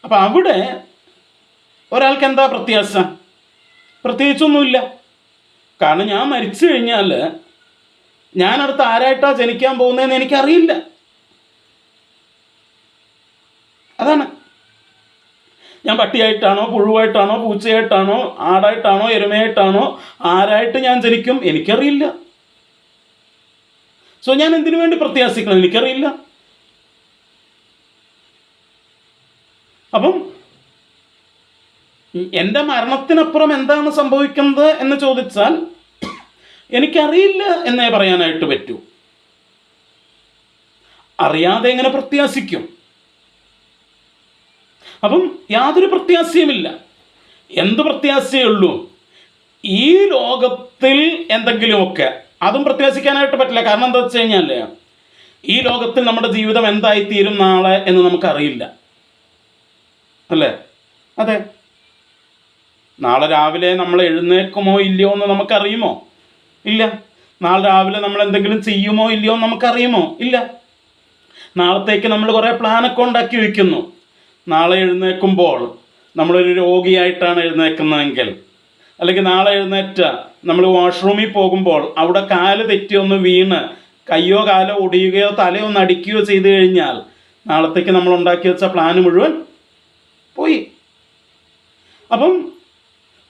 അപ്പം അവിടെ ഒരാൾക്ക് എന്താ പ്രത്യാശ? പ്രത്യേകിച്ചൊന്നുമില്ല. കാരണം ഞാൻ മരിച്ചു കഴിഞ്ഞാൽ ഞാൻ അടുത്ത് ആരായിട്ടാണ് ജനിക്കാൻ പോകുന്നതെന്ന് എനിക്കറിയില്ല. അതാണ്. ഞാൻ പട്ടിയായിട്ടാണോ, പുഴുവായിട്ടാണോ, പൂച്ചയായിട്ടാണോ, ആടായിട്ടാണോ, എരുമയായിട്ടാണോ, ആരായിട്ട് ഞാൻ ജനിക്കും എനിക്കറിയില്ല. സോ ഞാൻ എന്തിനു വേണ്ടി പ്രത്യാശിക്കണം? എനിക്കറിയില്ല. അപ്പം എൻ്റെ മരണത്തിനപ്പുറം എന്താണ് സംഭവിക്കുന്നത് എന്ന് ചോദിച്ചാൽ എനിക്കറിയില്ല എന്നേ പറയാനായിട്ട് പറ്റൂ. അറിയാതെ എങ്ങനെ പ്രത്യാശിക്കും? അപ്പം യാതൊരു പ്രത്യാശയുമില്ല. എന്ത് പ്രത്യാശയുള്ളൂ? ഈ ലോകത്തിൽ എന്തെങ്കിലുമൊക്കെ, അതും പ്രത്യാശിക്കാനായിട്ട് പറ്റില്ല. കാരണം എന്താ വെച്ച് കഴിഞ്ഞാൽ ഈ ലോകത്തിൽ നമ്മുടെ ജീവിതം എന്തായിത്തീരും നാളെ എന്ന് നമുക്കറിയില്ല, അല്ലേ? അതെ. നാളെ രാവിലെ നമ്മൾ എഴുന്നേൽക്കുമോ ഇല്ലയോ എന്ന് നമുക്കറിയുമോ? ഇല്ല. നാളെ രാവിലെ നമ്മൾ എന്തെങ്കിലും ചെയ്യുമോ ഇല്ലയോ എന്ന് നമുക്കറിയുമോ? ഇല്ല. നാളത്തേക്ക് നമ്മൾ കുറേ പ്ലാനൊക്കെ ഉണ്ടാക്കി വയ്ക്കുന്നു. നാളെ എഴുന്നേൽക്കുമ്പോൾ നമ്മളൊരു രോഗിയായിട്ടാണ് എഴുന്നേൽക്കുന്നതെങ്കിൽ, അല്ലെങ്കിൽ നാളെ എഴുന്നേറ്റ് നമ്മൾ വാഷ്റൂമിൽ പോകുമ്പോൾ അവിടെ കാല് തെറ്റിയൊന്ന് വീണ് കയ്യോ കാലോ ഒടിയുകയോ തലയോ ഒന്ന് അടിക്കുകയോ ചെയ്തു കഴിഞ്ഞാൽ നാളത്തേക്ക് നമ്മൾ ഉണ്ടാക്കി വെച്ച പ്ലാന് മുഴുവൻ പോയി. അപ്പം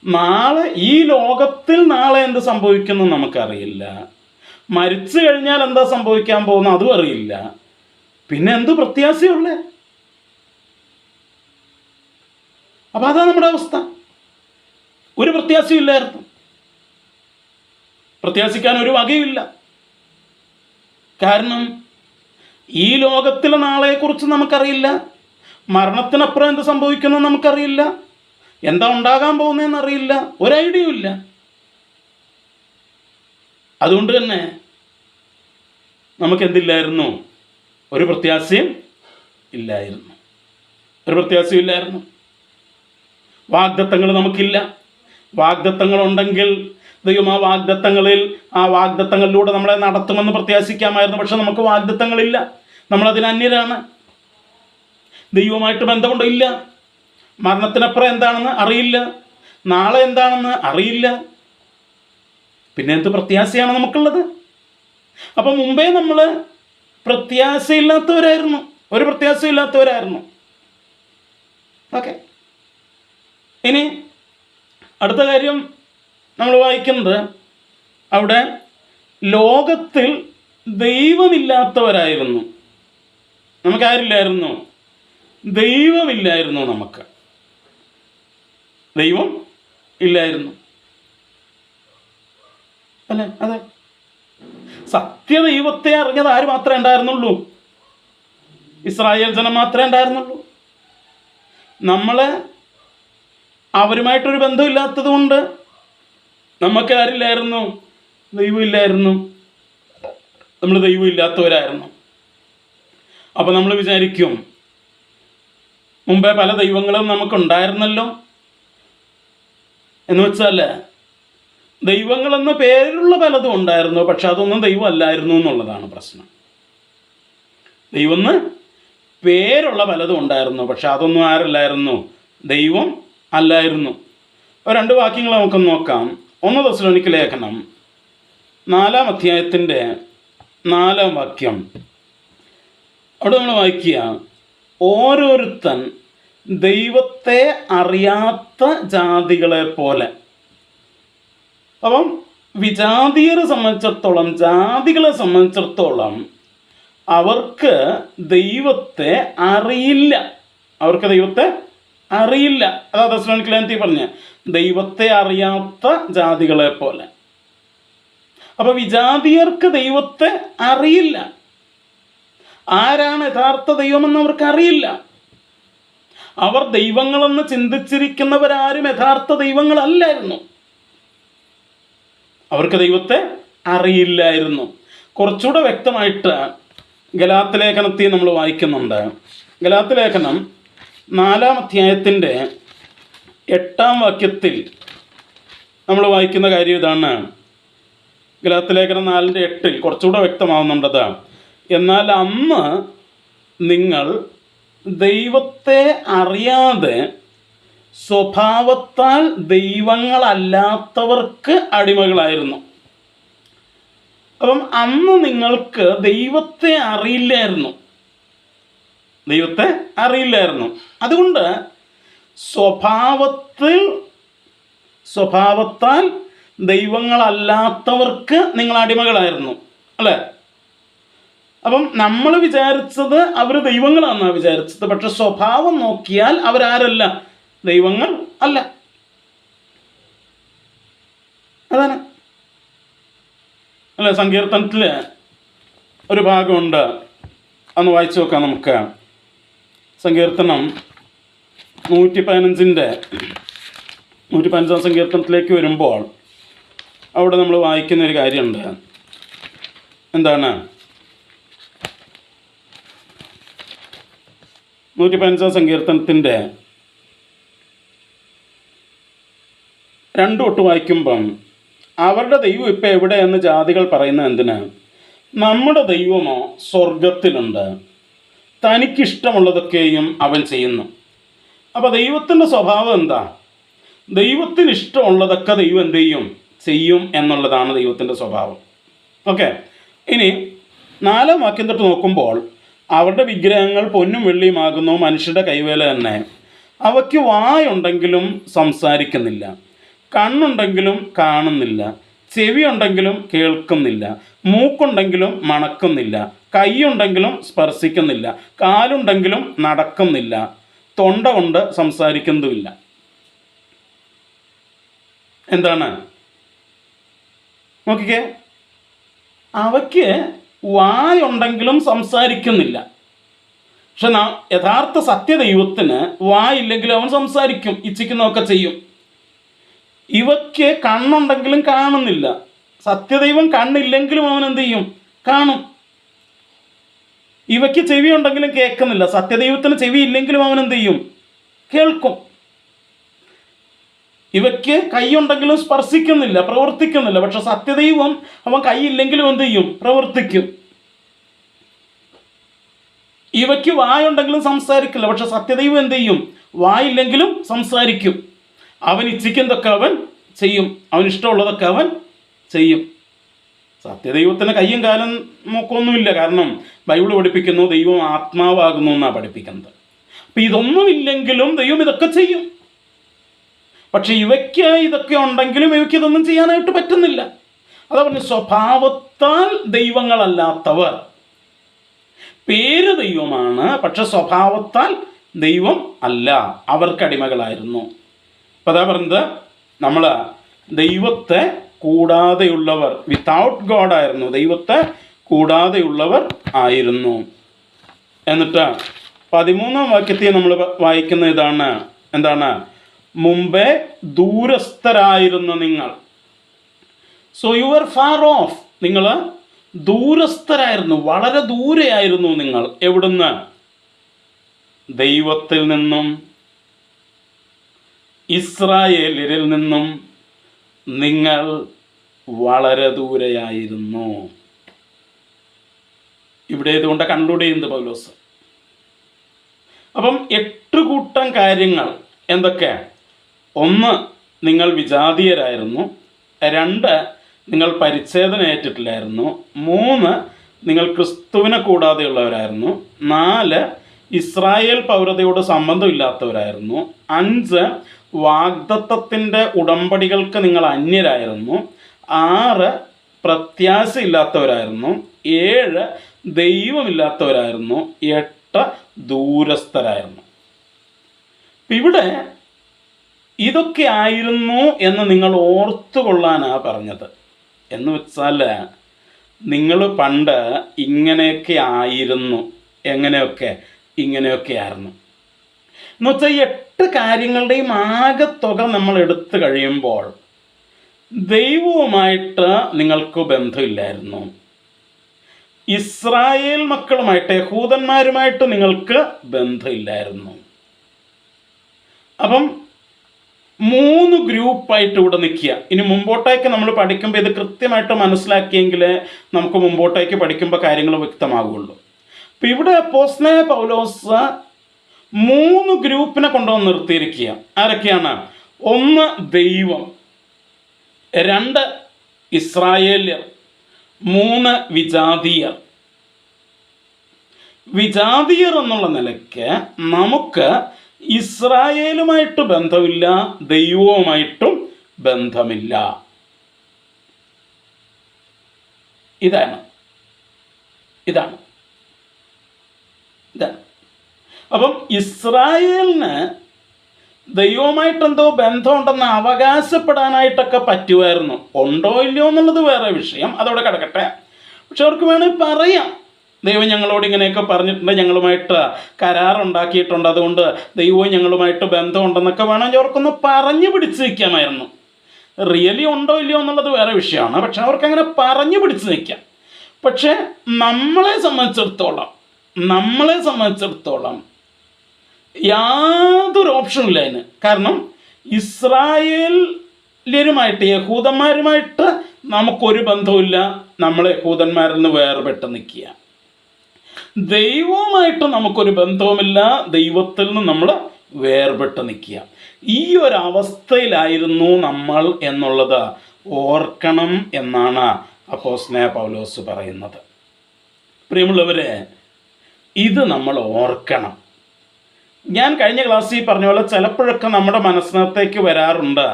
നാളെ, ഈ ലോകത്തിൽ നാളെ എന്ത് സംഭവിക്കുന്നു നമുക്കറിയില്ല. മരിച്ചു കഴിഞ്ഞാൽ എന്താ സംഭവിക്കാൻ പോകുന്നത് അതും അറിയില്ല. പിന്നെ എന്ത് പ്രത്യാശയുള്ളേ? അപ്പം അതാ നമ്മുടെ അവസ്ഥ. ഒരു പ്രത്യാശയില്ലായിരുന്നു. പ്രത്യാശിക്കാൻ ഒരു വകയില്ല. കാരണം ഈ ലോകത്തിലെ നാളെക്കുറിച്ച് നമുക്കറിയില്ല. മരണത്തിനപ്പുറം എന്ത് സംഭവിക്കുന്നു നമുക്കറിയില്ല. എന്താ ഉണ്ടാകാൻ പോകുന്നതെന്ന് അറിയില്ല. ഒരു ഐഡിയയും ഇല്ല. അതുകൊണ്ട് തന്നെ നമുക്കെന്തില്ലായിരുന്നു? ഒരു പ്രത്യാശയും ഇല്ലായിരുന്നു. വാഗ്ദത്തങ്ങൾ നമുക്കില്ല. വാഗ്ദത്തങ്ങളുണ്ടെങ്കിൽ ദൈവം ആ വാഗ്ദത്തങ്ങളിലൂടെ നമ്മളെ നടത്തുമെന്ന് പ്രത്യാശിക്കാമായിരുന്നു. പക്ഷെ നമുക്ക് വാഗ്ദത്തങ്ങളില്ല, നമ്മളതിന് അന്യരാണ്. ദൈവമായിട്ട് ബന്ധമുണ്ടോ? ഇല്ല. മരണത്തിനപ്പുറം എന്താണെന്ന് അറിയില്ല, നാളെ എന്താണെന്ന് അറിയില്ല. പിന്നെ എന്ത് പ്രത്യാശയാണ് നമുക്കുള്ളത്? അപ്പം മുമ്പേ നമ്മൾ പ്രത്യാശയില്ലാത്തവരായിരുന്നു, ഒരു പ്രത്യാശയില്ലാത്തവരായിരുന്നു. ഓക്കെ, ഇനി അടുത്ത കാര്യം നമ്മൾ വായിക്കുന്നത്, അവിടെ ലോകത്തിൽ ദൈവമില്ലാത്തവരായിരുന്നു. നമുക്കാരില്ലായിരുന്നു? ദൈവമില്ലായിരുന്നു. നമുക്ക് ദൈവം ഇല്ലായിരുന്നു അല്ലേ? അതെ. സത്യദൈവത്തെ അറിഞ്ഞത് ആര് മാത്രമേ ഉണ്ടായിരുന്നുള്ളൂ? ഇസ്രായേൽ ജനം മാത്രമേ ഉണ്ടായിരുന്നുള്ളൂ. നമ്മള് അവരുമായിട്ടൊരു ബന്ധമില്ലാത്തത് കൊണ്ട് നമുക്ക് ആരില്ലായിരുന്നു? ദൈവമില്ലായിരുന്നു. നമ്മൾ ദൈവമില്ലാത്തവരായിരുന്നു. അപ്പം നമ്മൾ വിചാരിക്കും, മുമ്പേ പല ദൈവങ്ങളും നമുക്കുണ്ടായിരുന്നല്ലോ എന്ന് വെച്ചാൽ, ദൈവങ്ങളെന്ന പേരുള്ള പലതും ഉണ്ടായിരുന്നു, പക്ഷെ അതൊന്നും ദൈവം അല്ലായിരുന്നു എന്നുള്ളതാണ് പ്രശ്നം. ദൈവമെന്ന് പേരുള്ള പലതും ഉണ്ടായിരുന്നു, പക്ഷെ അതൊന്നും ആരല്ലായിരുന്നു? ദൈവം അല്ലായിരുന്നു. 2 വാക്യങ്ങൾ നമുക്കൊന്ന് നോക്കാം. 1 തെസ്സലോനിക്ക ലേഖനം 4-ാം അധ്യായത്തിൻ്റെ 4-ാം വാക്യം. അവിടെ നമ്മൾ വായിക്കുക, ഓരോരുത്തൻ ദൈവത്തെ അറിയാത്ത ജാതികളെ പോലെ. അപ്പം വിജാതിയരെ സംബന്ധിച്ചിടത്തോളം, ജാതികളെ സംബന്ധിച്ചിടത്തോളം അവർക്ക് ദൈവത്തെ അറിയില്ല. അവർക്ക് ദൈവത്തെ അറിയില്ല. അതാ തെസ്സലോനിക്ക ലേഖനത്തിൽ പറഞ്ഞ ദൈവത്തെ അറിയാത്ത ജാതികളെ പോലെ. അപ്പൊ വിജാതിയർക്ക് ദൈവത്തെ അറിയില്ല. ആരാണ് യഥാർത്ഥ ദൈവമെന്ന് അവർക്ക് അറിയില്ല. അവർ ദൈവങ്ങളെന്ന് ചിന്തിച്ചിരിക്കുന്നവരാരും യഥാർത്ഥ ദൈവങ്ങളല്ലായിരുന്നു. അവർക്ക് ദൈവത്തെ അറിയില്ലായിരുന്നു. കുറച്ചുകൂടെ വ്യക്തമായിട്ട് ഗലാത്യ ലേഖനത്തിൽ നമ്മൾ വായിക്കുന്നുണ്ട്. ഗലാത്യ ലേഖനം 4-ാം അധ്യായത്തിൻ്റെ 8-ാം വാക്യത്തിൽ നമ്മൾ വായിക്കുന്ന കാര്യം ഇതാണ്. ഗലാത്യ ലേഖനം 4:8 കുറച്ചുകൂടെ വ്യക്തമാവുന്നുണ്ടത്. എന്നാൽ അന്ന് നിങ്ങൾ ദൈവത്തെ അറിയാതെ സ്വഭാവത്താൽ ദൈവങ്ങളല്ലാത്തവർക്ക് അടിമകളായിരുന്നു. അപ്പം അന്ന് നിങ്ങൾക്ക് ദൈവത്തെ അറിയില്ലായിരുന്നു. ദൈവത്തെ അറിയില്ലായിരുന്നു. അതുകൊണ്ട് സ്വഭാവത്താൽ ദൈവങ്ങളല്ലാത്തവർക്ക് നിങ്ങൾ അടിമകളായിരുന്നു, അല്ലേ? അപ്പം നമ്മൾ വിചാരിച്ചത് അവർ ദൈവങ്ങളാണെന്നാണ് വിചാരിച്ചത്. പക്ഷെ സ്വഭാവം നോക്കിയാൽ അവരാരല്ല? ദൈവങ്ങൾ അല്ല. അതാണ് അല്ലേ? സങ്കീർത്തനത്തിൽ ഒരു ഭാഗമുണ്ട്, അന്ന് വായിച്ചു നോക്കാം നമുക്ക്. സങ്കീർത്തനം 115-ാം സങ്കീർത്തനത്തിലേക്ക് വരുമ്പോൾ അവിടെ നമ്മൾ വായിക്കുന്ന ഒരു കാര്യമുണ്ട്. എന്താണ്? 115-ാം സങ്കീർത്തനത്തിൻ്റെ 2 തൊട്ട് വായിക്കുമ്പം, അവരുടെ ദൈവം ഇപ്പം എവിടെയെന്ന് ജാതികൾ പറയുന്നത് എന്തിന്? നമ്മുടെ ദൈവമോ സ്വർഗത്തിലുണ്ട്, തനിക്കിഷ്ടമുള്ളതൊക്കെയും അവൻ ചെയ്യുന്നു. അപ്പോൾ ദൈവത്തിൻ്റെ സ്വഭാവം എന്താ? ദൈവത്തിന് ഇഷ്ടമുള്ളതൊക്കെ ദൈവം എന്ത് ചെയ്യും എന്നുള്ളതാണ് ദൈവത്തിൻ്റെ സ്വഭാവം. ഓക്കെ, ഇനി 4-ാം വാക്യം തൊട്ട് നോക്കുമ്പോൾ, അവരുടെ വിഗ്രഹങ്ങൾ പൊന്നും വെള്ളിയുമാകുന്നു, മനുഷ്യരുടെ കൈവേല തന്നെ. അവയ്ക്ക് വായുണ്ടെങ്കിലും സംസാരിക്കുന്നില്ല, കണ്ണുണ്ടെങ്കിലും കാണുന്നില്ല, ചെവിയുണ്ടെങ്കിലും കേൾക്കുന്നില്ല, മൂക്കുണ്ടെങ്കിലും മണക്കുന്നില്ല, കൈയുണ്ടെങ്കിലും സ്പർശിക്കുന്നില്ല, കാലുണ്ടെങ്കിലും നടക്കുന്നില്ല, തൊണ്ട കൊണ്ട് സംസാരിക്കുന്നതുമില്ല. എന്താണ്? നോക്കിക്കേ, അവയ്ക്ക് വായുണ്ടെങ്കിലും സംസാരിക്കുന്നില്ല. പക്ഷെ യഥാർത്ഥ സത്യദൈവത്തിന് വായില്ലെങ്കിലും അവൻ സംസാരിക്കും, ഇച്ഛിക്കുന്നതൊക്കെ ചെയ്യും. ഇവയ്ക്ക് കണ്ണുണ്ടെങ്കിലും കാണുന്നില്ല. സത്യദൈവം കണ്ണില്ലെങ്കിലും അവൻ എന്ത് ചെയ്യും? കാണും. ഇവയ്ക്ക് ചെവി ഉണ്ടെങ്കിലും കേൾക്കുന്നില്ല. സത്യദൈവത്തിന് ചെവി ഇല്ലെങ്കിലും അവൻ എന്ത് ചെയ്യും? കേൾക്കും. ഇവയ്ക്ക് കൈയുണ്ടെങ്കിലും സ്പർശിക്കുന്നില്ല, പ്രവർത്തിക്കുന്നില്ല. പക്ഷെ സത്യദൈവം അവൻ കൈയില്ലെങ്കിലും എന്ത് ചെയ്യും? പ്രവർത്തിക്കും. ഇവയ്ക്ക് വായുണ്ടെങ്കിലും സംസാരിക്കില്ല, പക്ഷെ സത്യദൈവം എന്ത് ചെയ്യും? വായില്ലെങ്കിലും സംസാരിക്കും. അവൻ ഇച്ഛിക്കുന്നതൊക്കെ അവൻ ചെയ്യും, അവൻ ഇഷ്ടമുള്ളതൊക്കെ അവൻ ചെയ്യും. സത്യദൈവത്തിന് കയ്യും കാലും നോക്കൊന്നുമില്ല. കാരണം ബൈബിൾ പഠിപ്പിക്കുന്നു ദൈവം ആത്മാവാകുന്നു എന്നാണ് പഠിപ്പിക്കുന്നത്. അപ്പം ഇതൊന്നുമില്ലെങ്കിലും ദൈവം ഇതൊക്കെ ചെയ്യും. പക്ഷെ ഇവയ്ക്ക് ഇതൊക്കെ ഉണ്ടെങ്കിലും ഇവയ്ക്ക് ഇതൊന്നും ചെയ്യാനായിട്ട് പറ്റുന്നില്ല. അതാ പറഞ്ഞു, സ്വഭാവത്താൽ ദൈവങ്ങളല്ലാത്തവർ. പേര് ദൈവമാണ്, പക്ഷെ സ്വഭാവത്താൽ ദൈവം അല്ല, അവർക്കടിമകളായിരുന്നു. അപ്പം അതാ പറഞ്ഞത്, നമ്മൾ ദൈവത്തെ കൂടാതെയുള്ളവർ, വിത്തൗട്ട് ഗോഡ് ആയിരുന്നു, ദൈവത്തെ കൂടാതെയുള്ളവർ ആയിരുന്നു. എന്നിട്ട് 13-ാം വാക്യത്തിൽ നമ്മൾ വായിക്കുന്ന ഇതാണ്, എന്താണ്? മുമ്പേ ദൂരസ്ഥരായിരുന്ന നിങ്ങൾ. So you are far of. നിങ്ങൾ ദൂരസ്ഥരായിരുന്നു, വളരെ ദൂരെയായിരുന്നു നിങ്ങൾ. എവിടുന്ന്? ദൈവത്തിൽ നിന്നും, ഇസ്രായേലിൽ നിന്നും നിങ്ങൾ വളരെ ദൂരെയായിരുന്നു. ഇവിടെ ഇതുകൊണ്ട് കൺക്ലൂഡ് ചെയ്യുന്നത് പൗലോസ്. അപ്പം 8 കൂട്ടം കാര്യങ്ങൾ എന്തൊക്കെ? 1, നിങ്ങൾ വിജാതീയരായിരുന്നു. 2, നിങ്ങൾ പരിച്ഛേദന ഏറ്റിട്ടില്ലായിരുന്നു. 3, നിങ്ങൾ ക്രിസ്തുവിനെ കൂടാതെയുള്ളവരായിരുന്നു. 4, ഇസ്രായേൽ പൗരതയോട് സംബന്ധമില്ലാത്തവരായിരുന്നു. 5, വാഗ്ദത്തത്തിൻ്റെ ഉടമ്പടികൾക്ക് നിങ്ങൾ അന്യരായിരുന്നു. 6, പ്രത്യാശയില്ലാത്തവരായിരുന്നു. 7, ദൈവമില്ലാത്തവരായിരുന്നു. 8, ദൂരസ്ഥരായിരുന്നു. ഇവിടെ ഇതൊക്കെ ആയിരുന്നു എന്ന് നിങ്ങൾ ഓർത്തുകൊള്ളാനാണ് പറഞ്ഞത്. എന്ന് വെച്ചാൽ നിങ്ങൾ പണ്ട് ഇങ്ങനെയൊക്കെ ആയിരുന്നു. എങ്ങനെയൊക്കെ? ഇങ്ങനെയൊക്കെ ആയിരുന്നു എന്ന് വെച്ചാൽ ഈ 8 കാര്യങ്ങളുടെയും ആകെത്തുക നമ്മൾ എടുത്തു കഴിയുമ്പോൾ ദൈവവുമായിട്ട് നിങ്ങൾക്ക് ബന്ധമില്ലായിരുന്നു. ഇസ്രായേൽ മക്കളുമായിട്ട്, യഹൂദന്മാരുമായിട്ട് നിങ്ങൾക്ക് ബന്ധമില്ലായിരുന്നു. അപ്പം 3 ഗ്രൂപ്പായിട്ട് ഇവിടെ നിൽക്കുക. ഇനി മുമ്പോട്ടേക്ക് നമ്മൾ പഠിക്കുമ്പോൾ ഇത് കൃത്യമായിട്ട് മനസ്സിലാക്കിയെങ്കിൽ നമുക്ക് മുമ്പോട്ടേക്ക് പഠിക്കുമ്പോൾ കാര്യങ്ങൾ വ്യക്തമാകുള്ളൂ. അപ്പം ഇവിടെ അപ്പോസ്തലനായ പൗലോസ് 3 ഗ്രൂപ്പിനെ കൊണ്ടുവന്ന് നിർത്തിയിരിക്കുക. ആരൊക്കെയാണ്? 1, ദൈവം. 2, ഇസ്രായേല്യർ. 3, വിജാതീയർ. വിജാതീയർ എന്നുള്ള നിലയ്ക്ക് നമുക്ക് ഇസ്രായേലുമായിട്ട് ബന്ധമില്ല, ദൈവവുമായിട്ടും ബന്ധമില്ല. ഇതാണ്. അപ്പം ഇസ്രായേലിന് ദൈവവുമായിട്ടെന്തോ ബന്ധമുണ്ടെന്ന് അവകാശപ്പെടാനായിട്ടൊക്കെ പറ്റുമായിരുന്നു. ഉണ്ടോ ഇല്ലയോ എന്നുള്ളത് വേറെ വിഷയം, അതവിടെ കിടക്കട്ടെ. പക്ഷെ അവർക്ക് വേണമെങ്കിൽ പറയാം, ദൈവം ഞങ്ങളോട് ഇങ്ങനെയൊക്കെ പറഞ്ഞിട്ടുണ്ട്, ഞങ്ങളുമായിട്ട് കരാറുണ്ടാക്കിയിട്ടുണ്ട്, അതുകൊണ്ട് ദൈവവും ഞങ്ങളുമായിട്ട് ബന്ധമുണ്ടെന്നൊക്കെ വേണമെങ്കിൽ അവർക്കൊന്ന് പറഞ്ഞു പിടിച്ച് നിൽക്കാമായിരുന്നു. റിയലി ഉണ്ടോ ഇല്ലയോ എന്നുള്ളത് വേറെ വിഷയമാണ്. പക്ഷെ അവർക്ക് അങ്ങനെ പറഞ്ഞു പിടിച്ച് നിൽക്കാം. പക്ഷെ നമ്മളെ സംബന്ധിച്ചിടത്തോളം യാതൊരു ഓപ്ഷനും ഇല്ല അതിന്. കാരണം ഇസ്രായേല്യരുമായിട്ട്, യഹൂദന്മാരുമായിട്ട് നമുക്കൊരു ബന്ധവുമില്ല. നമ്മൾ യഹൂദന്മാരിൽ നിന്ന് വേർപെട്ട് നിൽക്കുക. ദൈവവുമായിട്ട് നമുക്കൊരു ബന്ധവുമില്ല, ദൈവത്തിൽ നിന്ന് നമ്മൾ വേർപെട്ട് നിൽക്കുക. ഈ ഒരു അവസ്ഥയിലായിരുന്നു നമ്മൾ എന്നുള്ളത് ഓർക്കണം എന്നാണ് അപ്പോസ്തലനായ പൗലോസ് പറയുന്നത്. പ്രിയമുള്ളവരെ, ഇത് നമ്മൾ ഓർക്കണം. ഞാൻ കഴിഞ്ഞ ക്ലാസ്സിൽ പറഞ്ഞ പോലെ ചിലപ്പോഴൊക്കെ നമ്മുടെ മനസ്സിനകത്തേക്ക് വരാറുണ്ട്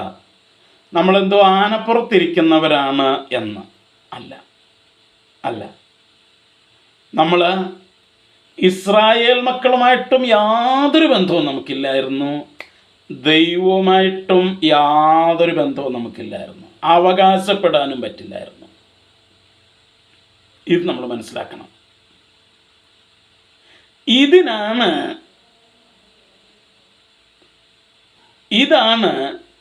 നമ്മളെന്തോ ആനപ്പുറത്തിരിക്കുന്നവരാണ് എന്ന്. അല്ല, നമ്മൾ ഇസ്രായേൽ മക്കളുമായിട്ടും യാതൊരു ബന്ധവും നമുക്കില്ലായിരുന്നു, ദൈവവുമായിട്ടും യാതൊരു ബന്ധവും നമുക്കില്ലായിരുന്നു, അവകാശപ്പെടാനും പറ്റില്ലായിരുന്നു. ഇത് നമ്മൾ മനസ്സിലാക്കണം. ഇതാണ്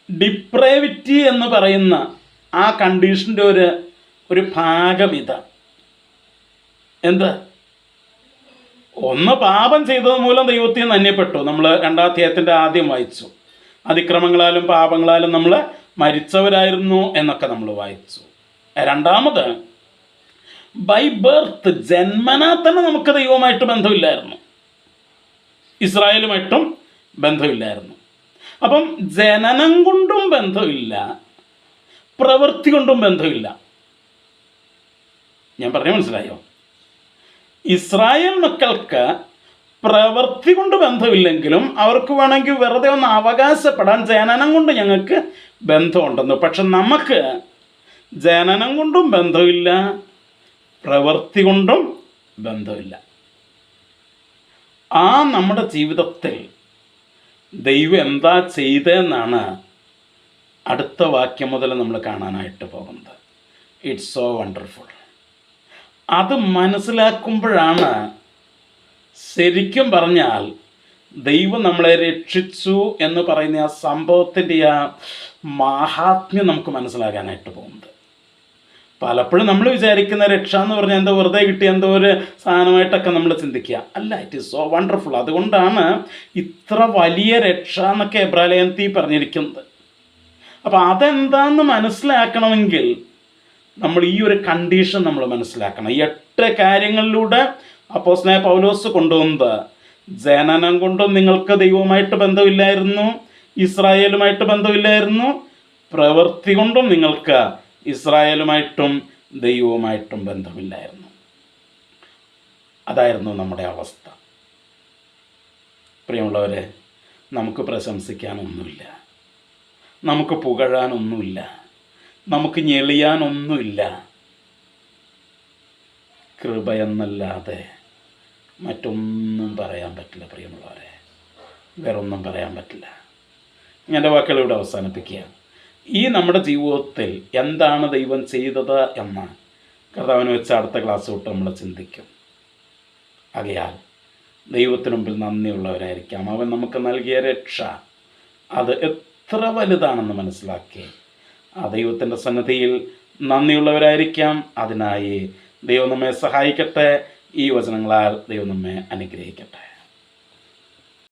ഡിപ്രേവിറ്റി എന്ന് പറയുന്ന ആ കണ്ടീഷൻ്റെ ഒരു ഭാഗം. എന്ത്? ഒന്ന്, പാപം ചെയ്തത് മൂലം ദൈവത്തിൽ നിന്ന് അന്യപ്പെട്ടു. നമ്മൾ 2-ാം അധ്യായത്തിൻ്റെ ആദ്യം വായിച്ചു. അതിക്രമങ്ങളാലും പാപങ്ങളാലും നമ്മൾ മരിച്ചവരായിരുന്നു എന്നൊക്കെ നമ്മൾ വായിച്ചു. രണ്ടാമത്, ബൈ ബർത്ത്, ജന്മനാ തന്നെ നമുക്ക് ദൈവവുമായിട്ട് ബന്ധമില്ലായിരുന്നു, ഇസ്രായേലുമായിട്ടും ബന്ധമില്ലായിരുന്നു. അപ്പം ജനനം കൊണ്ടും ബന്ധമില്ല, പ്രവൃത്തി കൊണ്ടും ബന്ധമില്ല. ഞാൻ പറഞ്ഞ മനസ്സിലായോ? ഇസ്രായേൽ മക്കൾക്ക് പ്രവൃത്തി കൊണ്ട് ബന്ധമില്ലെങ്കിലും അവർക്ക് വേണമെങ്കിൽ വെറുതെ ഒന്ന് അവകാശപ്പെടാൻ ജനനം കൊണ്ട് ഞങ്ങൾക്ക് ബന്ധമുണ്ടെന്ന്. പക്ഷെ നമുക്ക് ജനനം കൊണ്ടും ബന്ധമില്ല, പ്രവൃത്തി കൊണ്ടും ബന്ധമില്ല. ആ നമ്മുടെ ജീവിതത്തിൽ ദൈവം എന്താ ചെയ്തതെന്നാണ് അടുത്ത വാക്യം മുതൽ നമ്മൾ കാണാനായിട്ട് പോകുന്നത്. It's so wonderful. അത് മനസ്സിലാക്കുമ്പോഴാണ് ശരിക്കും പറഞ്ഞാൽ ദൈവം നമ്മളെ രക്ഷിച്ചു എന്ന് പറയുന്ന ആ സംഭവത്തിൻ്റെ ആ മാഹാത്മ്യം നമുക്ക് മനസ്സിലാക്കാനായിട്ട് പോകുന്നത്. പലപ്പോഴും നമ്മൾ വിചാരിക്കുന്ന രക്ഷ എന്ന് പറഞ്ഞാൽ എന്തോ വെറുതെ കിട്ടിയ എന്തോ ഒരു സാധനമായിട്ടൊക്കെ നമ്മൾ ചിന്തിക്കുക. അല്ല, ഇറ്റ് ഈസ് സോ വണ്ടർഫുൾ. അതുകൊണ്ടാണ് ഇത്ര വലിയ രക്ഷ എന്നൊക്കെ എബ്രാലേഖനത്തിൽ പറഞ്ഞിരിക്കുന്നത്. അപ്പോൾ അതെന്താണെന്ന് മനസ്സിലാക്കണമെങ്കിൽ നമ്മൾ ഈ ഒരു കണ്ടീഷൻ നമ്മൾ മനസ്സിലാക്കണം. 8 കാര്യങ്ങളിലൂടെ അപ്പോസ്തലനായ പൗലോസ് കൊണ്ടുവന്നത്, ജനനം കൊണ്ടും നിങ്ങൾക്ക് ദൈവവുമായിട്ട് ബന്ധമില്ലായിരുന്നു, ഇസ്രായേലുമായിട്ട് ബന്ധമില്ലായിരുന്നു, പ്രവൃത്തി കൊണ്ടും നിങ്ങൾക്ക് ഇസ്രായേലുമായിട്ടും ദൈവവുമായിട്ടും ബന്ധമില്ലായിരുന്നു. അതായിരുന്നു നമ്മുടെ അവസ്ഥ. പ്രിയമുള്ളവരെ, നമുക്ക് പ്രശംസിക്കാനൊന്നുമില്ല, നമുക്ക് പുകഴാനൊന്നുമില്ല, നമുക്ക് ഞെളിയാനൊന്നുമില്ല. കൃപയെന്നല്ലാതെ മറ്റൊന്നും പറയാൻ പറ്റില്ല. പ്രിയമുള്ളവരെ, വേറൊന്നും പറയാൻ പറ്റില്ല. ഞാൻ എൻ്റെ വാക്കുകളിലൂടെ അവസാനിപ്പിക്കുക. ഈ നമ്മുടെ ജീവിതത്തിൽ എന്താണ് ദൈവം ചെയ്തത് എന്ന് കർത്താവിനെ വെച്ച് അടുത്ത ക്ലാസ് തൊട്ട് നമ്മൾ ചിന്തിക്കും. ആകയാൽ ദൈവത്തിന് മുമ്പിൽ നന്ദിയുള്ളവരായിരിക്കാം. അവൻ നമുക്ക് നൽകിയ രക്ഷ അത് എത്ര വലുതാണെന്ന് മനസ്സിലാക്കി ആ ദൈവത്തിൻ്റെ സന്നിധിയിൽ നന്ദിയുള്ളവരായിരിക്കാം. അതിനായി ദൈവം നമ്മെ സഹായിക്കട്ടെ. ഈ വചനങ്ങളാൽ ദൈവം നമ്മെ അനുഗ്രഹിക്കട്ടെ.